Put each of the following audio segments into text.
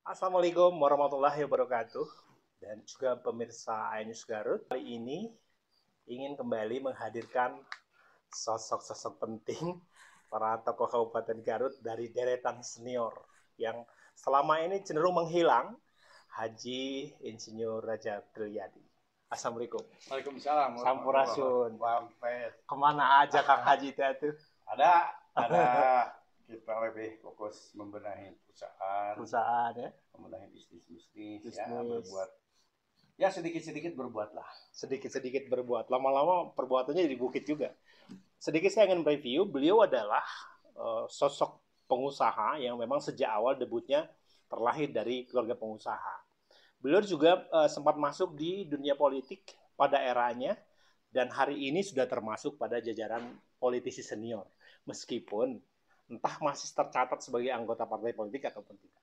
Assalamualaikum warahmatullahi wabarakatuh dan juga pemirsa iNews Garut. Kali ini ingin kembali menghadirkan sosok-sosok penting para tokoh Kabupaten Garut dari deretan senior yang selama ini cenderung menghilang, Haji Insinyur Raja Triadi. Assalamualaikum. Waalaikumsalam. Sampurasun. Wampet. Kemana aja Kang Haji itu? Ada. Kita lebih fokus membenahi Perusahaan ya. membenahi bisnis ya, berbuat. Ya sedikit-sedikit berbuatlah. Sedikit-sedikit berbuat. Lama-lama perbuatannya jadi bukit juga. Sedikit saya ingin review, beliau adalah sosok pengusaha yang memang sejak awal debutnya terlahir dari keluarga pengusaha. Beliau juga sempat masuk di dunia politik pada eranya dan hari ini sudah termasuk pada jajaran politisi senior. Meskipun entah masih tercatat sebagai anggota partai politik ataupun tidak.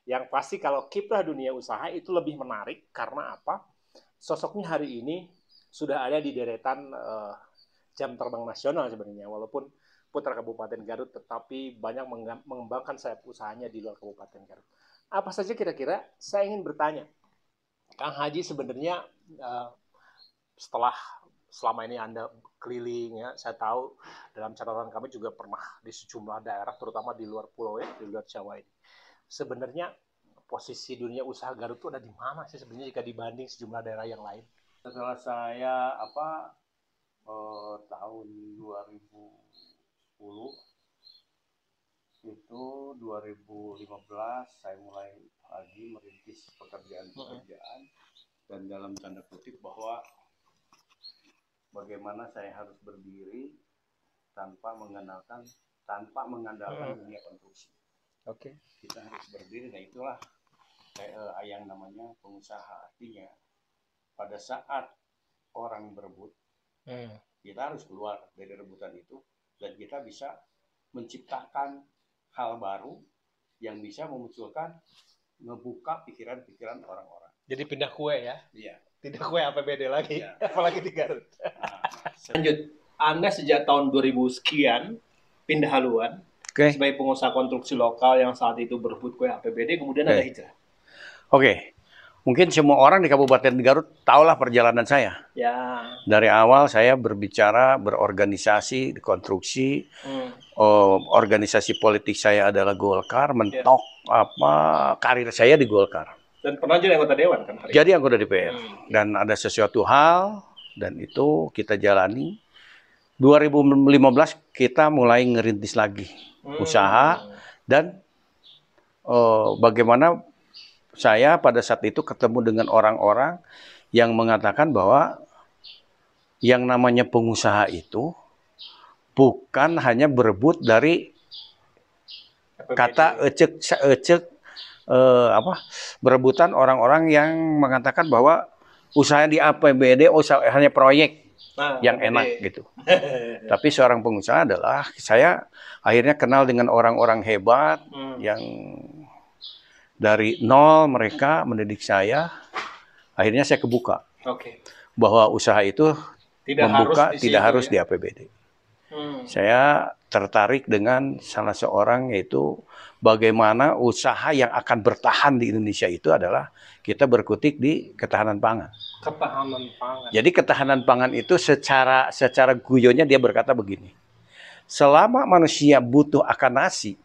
Yang pasti kalau kiprah dunia usaha itu lebih menarik karena apa? Sosoknya hari ini sudah ada di deretan jam terbang nasional sebenarnya, walaupun putra Kabupaten Garut, tetapi banyak mengembangkan sayap usahanya di luar Kabupaten Garut. Apa saja kira-kira? Saya ingin bertanya, Kang Haji sebenarnya setelah selama ini Anda keliling ya, saya tahu dalam catatan kami juga pernah di sejumlah daerah, terutama di luar pulau ya, di luar Jawa ini. Sebenarnya posisi dunia usaha Garut itu ada di mana sih sebenarnya jika dibanding sejumlah daerah yang lain? Setelah saya tahun 2010 itu 2015 saya mulai lagi merintis pekerjaan-pekerjaan dan dalam tanda kutip bahwa bagaimana saya harus berdiri tanpa mengandalkan dunia konstruksi. Oke. Kita harus berdiri, dan itulah yang namanya pengusaha. Artinya pada saat orang berebut, kita harus keluar dari rebutan itu dan kita bisa menciptakan hal baru yang bisa memunculkan, ngebuka pikiran-pikiran orang-orang. Jadi pindah kue ya? Iya. Tidak kue APBD lagi, Ya. apalagi di Garut. Lanjut, Anda sejak tahun 2000 sekian pindah haluan sebagai pengusaha konstruksi lokal yang saat itu berebut kue APBD, kemudian ada hijrah. Mungkin semua orang di Kabupaten Garut tahulah perjalanan saya. Ya. Dari awal saya berbicara, berorganisasi, di konstruksi, organisasi politik saya adalah Golkar, mentok karir saya di Golkar. Dan pernah jadi anggota dewan kan? Jadi anggota DPR. Dan ada sesuatu hal, dan itu kita jalani. 2015 kita mulai ngerintis lagi usaha, dan bagaimana saya pada saat itu ketemu dengan orang-orang yang mengatakan bahwa yang namanya pengusaha itu bukan hanya berebut dari kata ecek berebutan orang-orang yang mengatakan bahwa usaha di APBD hanya proyek yang enak gitu. Tapi seorang pengusaha adalah, saya akhirnya kenal dengan orang-orang hebat yang dari nol mereka mendidik saya. Akhirnya saya kebuka bahwa usaha itu tidak harus di APBD. Saya tertarik dengan salah seorang, yaitu bagaimana usaha yang akan bertahan di Indonesia itu adalah kita berkutik di ketahanan pangan. Ketahanan pangan. Jadi ketahanan pangan itu secara guyonnya dia berkata begini: selama manusia butuh akan nasi,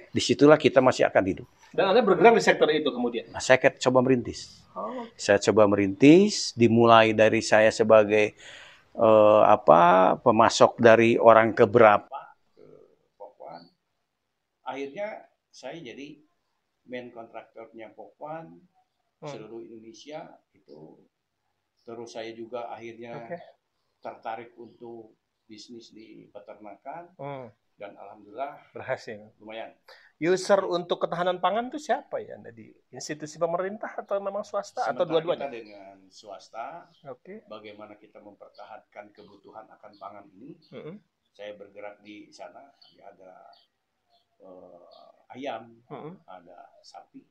disitulah kita masih akan hidup. Dan Anda bergerak di sektor itu kemudian? Nah, saya coba merintis. Saya coba merintis, dimulai dari saya sebagai pemasok dari orang keberapa ke Pokwan. Akhirnya saya jadi main kontraktornya Pokwan seluruh Indonesia itu. Terus saya juga akhirnya tertarik untuk bisnis di peternakan dan alhamdulillah berhasil. Lumayan. User untuk ketahanan pangan itu siapa ya Anda, di institusi pemerintah atau memang swasta? Sementara atau dua-duanya? Kita dengan swasta, bagaimana kita mempertahankan kebutuhan akan pangan ini. Saya bergerak di sana, ada ayam, ada sapi,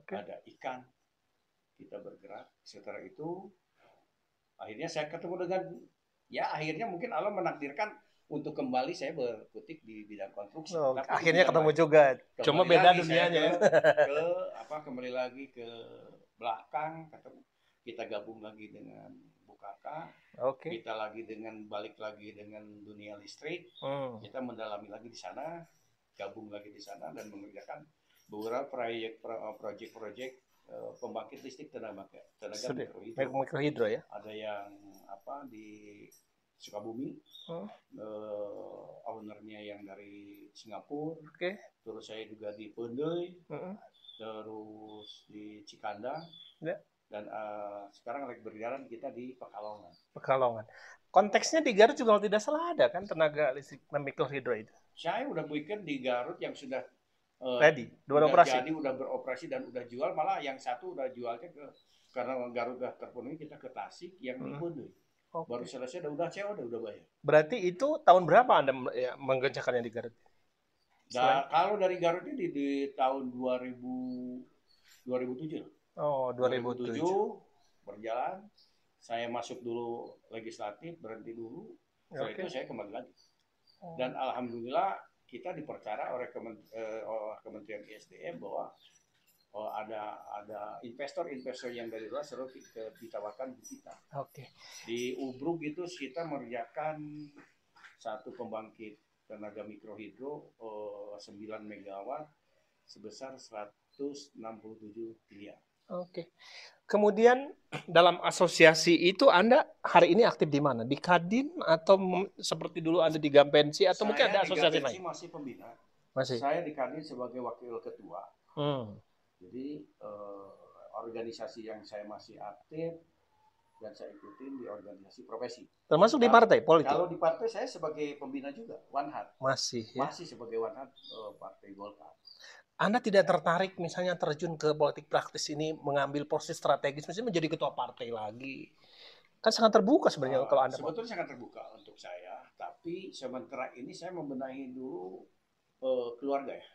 ada ikan. Kita bergerak. Setelah itu akhirnya saya ketemu dengan, akhirnya mungkin Allah menakdirkan untuk kembali saya berkutik di bidang konstruksi. Oh, akhirnya ketemu juga. Cuma beda dunianya. Kembali lagi ke belakang, kita gabung lagi dengan Bukaka. Kita balik lagi dengan dunia listrik. Kita mendalami lagi di sana, gabung lagi di sana dan mengerjakan beberapa proyek pembangkit listrik tenaga mikrohidro ya. Ada yang di Sukabumi, ownernya yang dari Singapura. Terus saya juga di Pendey, terus di Cikandang, dan sekarang lagi berjalan kita di Pekalongan. Konteksnya di Garut juga kalau tidak salah ada kan tenaga listrik mikrohidro itu. Saya udah bikin di Garut yang sudah ready, udah beroperasi dan udah jual, malah yang satu udah jualnya karena Garut udah terpenuhi, kita ke Tasik yang di Pendey. Baru selesai, udah bayar. Berarti itu tahun berapa Anda mengerjakannya di Garut? Kalau dari Garut ini di tahun 2007. Oh, 2007 berjalan. Saya masuk dulu legislatif, berhenti dulu. Setelah itu saya kembali lagi. Dan alhamdulillah kita dipercaya oleh Kementerian ISDM bahwa ada investor yang dari luar selalu ditawarkan di kita. Di Ubruk itu kita mengerjakan satu pembangkit tenaga mikrohidro 9 megawatt sebesar 167 miliar. Kemudian dalam asosiasi itu Anda hari ini aktif di mana? Di Kadin atau seperti dulu Anda di Gampensi atau mungkin ada asosiasi lain? Saya masih pembina. Masih. Saya di Kadin sebagai wakil ketua. Jadi organisasi yang saya masih aktif dan saya ikutin di organisasi profesi. Termasuk di partai politik? Kalau di partai saya sebagai pembina juga, Wanhat. Masih sebagai Wanhat Partai Golkar. Anda tidak tertarik misalnya terjun ke politik praktis ini, mengambil posisi strategis, misalnya menjadi ketua partai lagi? Kan sangat terbuka sebenarnya kalau Anda. Sebetulnya sangat terbuka untuk saya, tapi sementara ini saya membenahi dulu keluarga ya.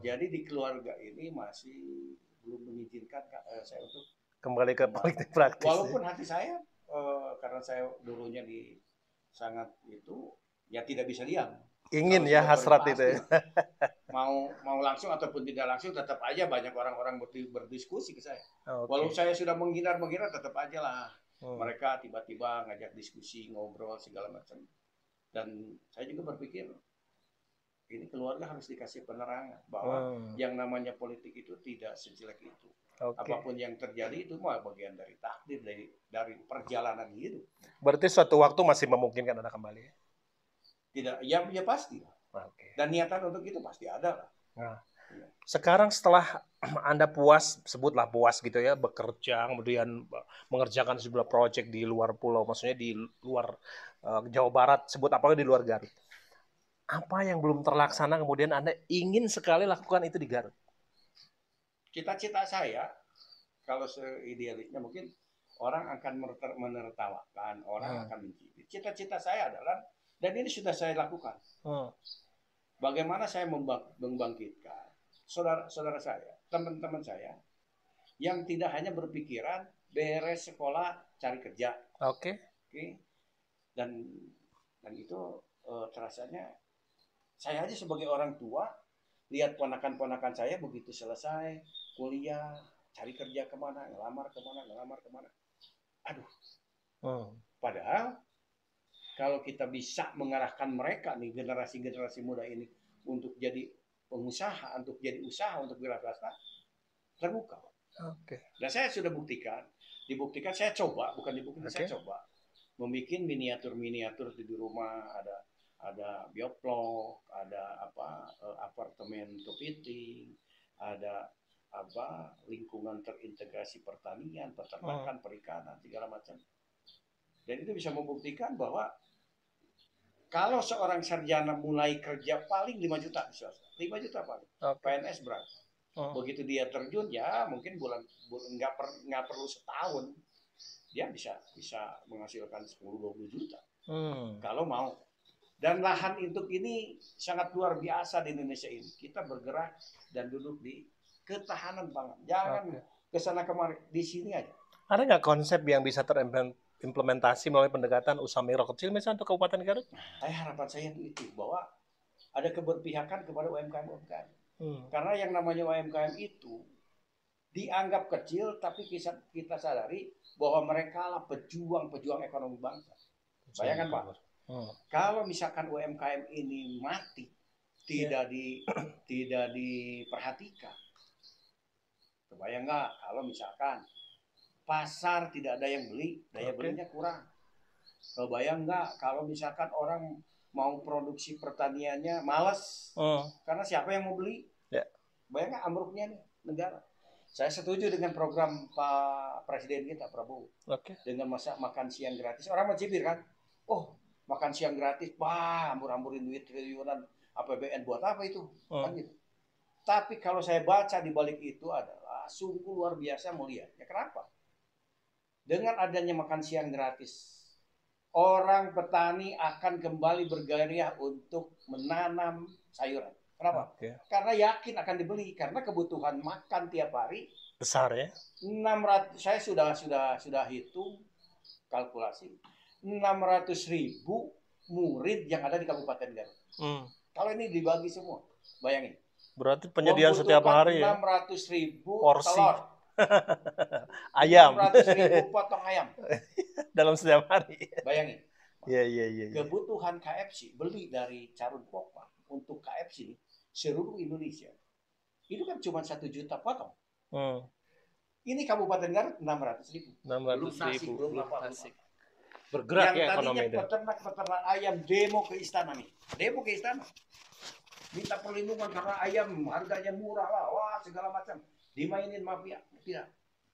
Jadi di keluarga ini masih belum mengizinkan saya untuk kembali ke politik praktis. Walaupun hati saya karena saya dulunya sangat itu ya tidak bisa diam. Ingin ya hasrat itu. Mau langsung ataupun tidak langsung tetap aja banyak orang-orang berdiskusi ke saya. Walaupun saya sudah menghindar tetap aja lah. Mereka tiba-tiba ngajak diskusi, ngobrol segala macam. Dan saya juga berpikir ini keluarga harus dikasih penerangan bahwa yang namanya politik itu tidak sejelek itu. Apapun yang terjadi itu mah bagian dari takdir, dari perjalanan hidup. Berarti suatu waktu masih memungkinkan Anda kembali? Tidak, ya pasti. Dan niatan untuk itu pasti ada lah. Sekarang setelah Anda puas, sebutlah puas gitu ya, bekerja, kemudian mengerjakan sejumlah proyek di luar pulau, maksudnya di luar Jawa Barat, sebut apalagi di luar Garut. Apa yang belum terlaksana kemudian Anda ingin sekali lakukan itu di Garut? Cita-cita saya, kalau seidealisnya mungkin orang akan menertawakan, orang akan mencibir. Cita-cita saya adalah, dan ini sudah saya lakukan. Bagaimana saya membangkitkan saudara-saudara saya, teman-teman saya, yang tidak hanya berpikiran beres sekolah, cari kerja. Dan itu terasanya, saya aja sebagai orang tua, lihat ponakan-ponakan saya begitu selesai kuliah, cari kerja kemana, ngelamar kemana. Aduh. Padahal kalau kita bisa mengarahkan mereka nih, generasi muda ini untuk jadi pengusaha, untuk jadi usaha, untuk wirausaha, terbuka. Dan saya sudah dibuktikan saya coba, bukan dibuktikan, saya coba membuat miniatur di rumah, ada bioplok, ada apartemen kepiting, ada lingkungan terintegrasi pertanian, peternakan, perikanan, segala macam. Dan itu bisa membuktikan bahwa kalau seorang sarjana mulai kerja paling 5 juta di swasta, 5 juta paling. PNS berapa? Begitu dia terjun ya mungkin bulan nggak perlu setahun dia bisa menghasilkan 10-20 juta kalau mau. Dan lahan untuk ini sangat luar biasa di Indonesia ini. Kita bergerak dan duduk di ketahanan pangan. Jangan kesana kemari, di sini aja. Ada nggak konsep yang bisa implementasi melalui pendekatan usaha mikro kecil misalnya untuk Kabupaten Garut? Harapan saya itu bahwa ada keberpihakan kepada UMKM. Karena yang namanya UMKM itu dianggap kecil, tapi kita sadari bahwa mereka lah pejuang ekonomi bangsa. Bayangkan Pak, kalau misalkan UMKM ini mati, tidak diperhatikan. Kebayang nggak kalau misalkan pasar tidak ada yang beli, daya belinya kurang. Kebayang nggak kalau misalkan orang mau produksi pertaniannya malas, karena siapa yang mau beli? Bayang nggak ambruknya nih negara. Saya setuju dengan program Pak Presiden kita Prabowo, dengan makan siang gratis. Orang mencibir kan, makan siang gratis, hambur-hamburin duit triliunan APBN buat apa itu? Kan gitu. Tapi kalau saya baca di balik itu adalah sungguh luar biasa mulianya. Kenapa? Dengan adanya makan siang gratis, orang petani akan kembali bergairah untuk menanam sayuran. Kenapa? Karena yakin akan dibeli, karena kebutuhan makan tiap hari besar ya. 600, saya sudah hitung kalkulasi 600.000 murid yang ada di Kabupaten Garut. Kalau ini dibagi semua, bayangin. Berarti penyediaan setiap hari ya. 600.000 porsi telur. Ayam. 600.000 potong ayam. Dalam setiap hari. Bayangin. Iya. Kebutuhan KFC, beli dari Carun Pokpan untuk KFC seluruh Indonesia. Itu kan cuma 1 juta potong. Ini Kabupaten Garut 600.000. 600.000. Belum nasi. Bergerak yang ya ekonomi itu. Yang tadinya peternak ayam demo ke istana nih. Demo ke istana. Minta perlindungan karena ayam harganya murah lah. Wah, segala macam. Dimainin mafia. Tidak.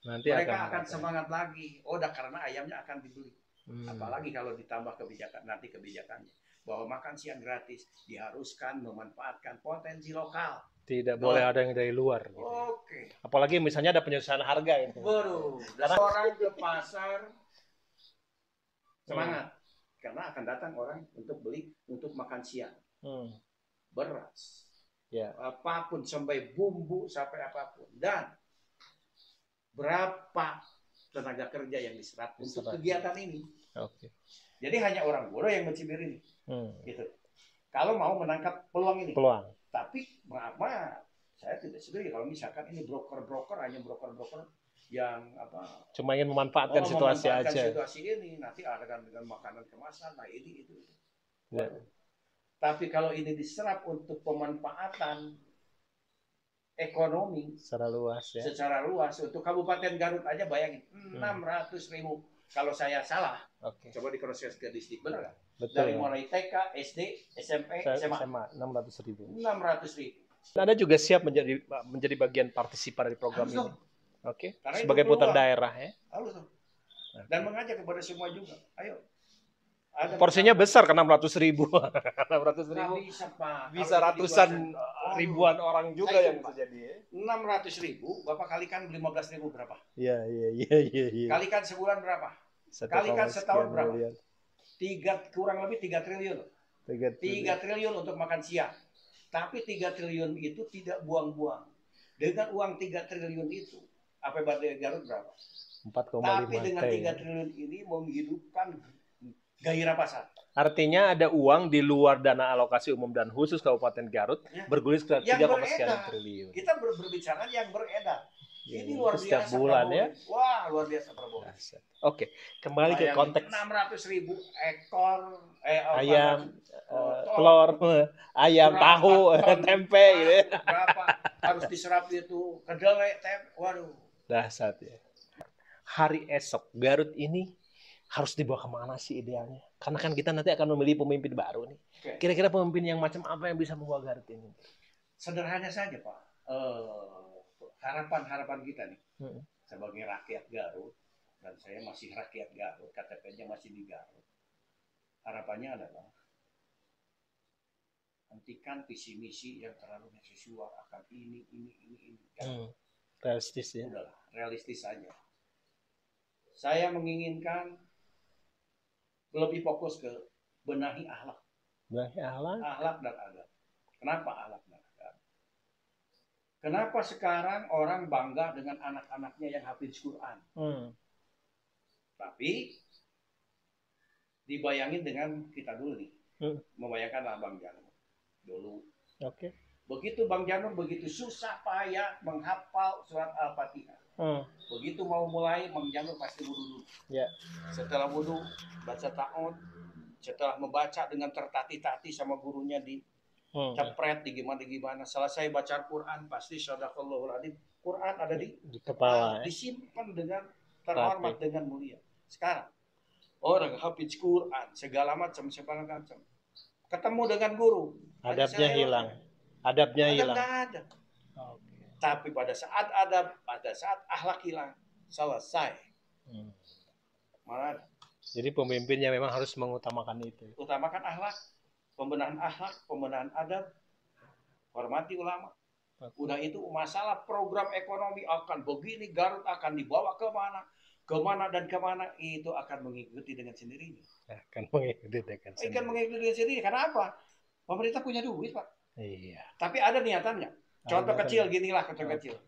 Nanti mereka akan semangat lagi. Karena ayamnya akan dibeli. Apalagi kalau ditambah kebijakannya. Bahwa makan siang gratis diharuskan memanfaatkan potensi lokal. Tidak boleh ada yang dari luar. Gitu. Apalagi misalnya ada penyesuaian harga itu. Karena orang ke pasar semangat. Karena akan datang orang untuk beli, untuk makan siang. Beras. Apapun, sampai bumbu, sampai apapun. Dan berapa tenaga kerja yang diserap untuk kegiatan ini. Jadi hanya orang bodoh yang mencibir ini. Gitu. Kalau mau menangkap peluang ini. Tapi maaf, saya tidak setuju kalau misalkan ini broker-broker yang cuma ingin memanfaatkan situasi aja. Situasi ini nanti ada dengan makanan kemasan, ini itu. Tapi kalau ini diserap untuk pemanfaatan ekonomi secara luas untuk Kabupaten Garut aja bayangin 600.000. Kalau saya salah, coba dikoreksi ke distrik, benar nggak? Dari mulai TK, SD, SMP, SMA 600.000. 600.000. Anda juga siap menjadi bagian partisipan dari program ini. Sebagai putra daerah ya. Dan mengajak kepada semua juga. Ayo. Porsinya besar kan 600.000. 600.000. Bisa ratusan ribuan orang juga yang bisa jadi. 600.000, Bapak kalikan 15.000 berapa? Iya. Kalikan sebulan berapa? Kalikan setahun berapa? Kurang lebih 3 triliun. 3 triliun untuk makan siang. Tapi 3 triliun itu tidak buang-buang. Dengan uang 3 triliun itu, APBD Garut berapa? 4,5 Tapi dengan 3 triliun ini menghidupkan gairah pasar. Artinya ada uang di luar dana alokasi umum dan khusus Kabupaten Garut bergulir sekitar 3,sekian triliun. Kita berbicara yang beredar. Ini luar biasa. Setiap bulan ya. Wah, luar biasa Prabowo. Kembali ke konteks 600.000 ekor ayam, telur, ayam, tahu, tempe gitu. Berapa harus diserap itu kedelai, tempe. Waduh. Dahsyat ya. Hari esok Garut ini harus dibawa kemana sih idealnya? Karena kan kita nanti akan memilih pemimpin baru nih. Kira-kira pemimpin yang macam apa yang bisa membawa Garut ini? Sederhana saja Pak. Harapan kita nih sebagai rakyat Garut, dan saya masih rakyat Garut, KTP-nya masih di Garut. Harapannya adalah hentikan visi misi yang terlalu sesuai akan ini. Realistis ya. Udahlah, realistis saja. Saya menginginkan lebih fokus ke benahi akhlak. Akhlak dan adab. Kenapa akhlak dan adab? Kenapa sekarang orang bangga dengan anak-anaknya yang hafiz Quran? Tapi dibayangin dengan kita dulu nih, membayangkan Bang Janur dulu. Oke. Begitu Bang Janur begitu susah payah menghafal surat Al-Fatihah. Begitu mau mulai, Bang Janur pasti wudu dulu. Ya. Setelah wudu, baca ta'awud. Setelah membaca dengan tertati-tati sama gurunya di cepret, di gimana. Selesai baca Quran, pasti sadaqallahul adzim. Quran ada di kepala. Disimpan dengan terhormat, dengan mulia. Sekarang, orang hafiz Quran, segala macam. Ketemu dengan guru. Adabnya hilang. Adabnya hilang. Nggak ada. Okay. Tapi pada saat akhlak hilang, selesai. Malah. Jadi pemimpinnya memang harus mengutamakan itu. Utamakan akhlak, pembenahan adab, hormati ulama. Udah itu masalah program ekonomi akan begini, Garut akan dibawa kemana dan kemana, itu akan mengikuti dengan sendirinya. Akan mengikuti dengan sendirinya. Kenapa? Pemerintah punya duit, Pak. Iya. Tapi ada niatannya. Contoh kecil, ginilah contoh kecil.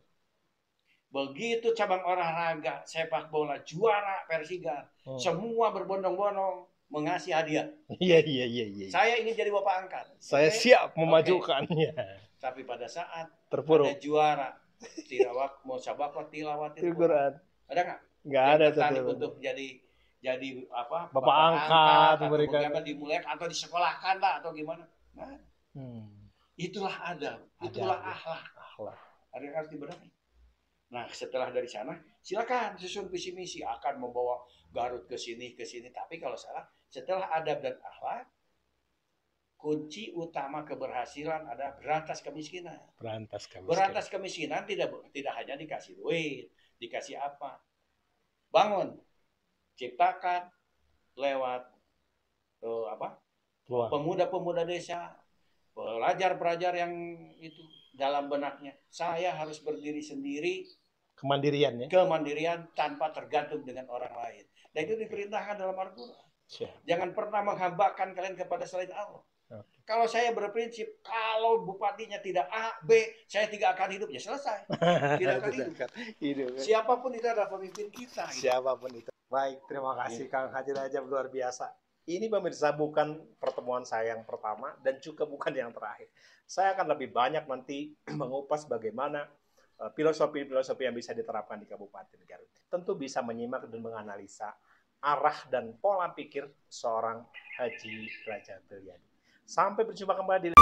Begitu cabang olahraga sepak bola juara Persiga, semua berbondong-bondong mengasih hadiah. Iya. Saya ingin jadi bapak angkat. Saya siap memajukannya. Tapi pada saat terpuruk ada juara tilawat musabaqah tilawatil Quran. Ada nggak? Nggak ada tertarik untuk jadi apa? Bapak angkat, memberikan dimulai atau disekolahkan lah atau gimana? Nah, itulah adab, itulah akhlak. Ada yang harus dibenahi. Nah, setelah dari sana, silakan susun visi misi akan membawa Garut ke sini. Tapi kalau salah, setelah adab dan akhlak, kunci utama keberhasilan adalah berantas kemiskinan. Berantas kemiskinan tidak hanya dikasih duit, dikasih apa? Bangun, ciptakan lewat pemuda-pemuda desa, pelajar-pelajar yang itu dalam benaknya. Saya harus berdiri sendiri. Kemandirian tanpa tergantung dengan orang lain. Dan itu diperintahkan dalam Al-Quran. Jangan pernah menghambakan kalian kepada selain Allah. Kalau saya berprinsip, kalau bupatinya tidak A, B, saya tidak akan hidup, ya selesai. Tidak akan hidup. Siapapun itu adalah pemimpin kita. Siapapun itu. Baik, terima kasih Kang Haji Rajab, luar biasa. Ini pemirsa bukan pertemuan saya yang pertama dan juga bukan yang terakhir. Saya akan lebih banyak nanti mengupas bagaimana filosofi-filosofi yang bisa diterapkan di Kabupaten Garut. Tentu bisa menyimak dan menganalisa arah dan pola pikir seorang Haji Rajab Bilyadi. Sampai berjumpa kembali di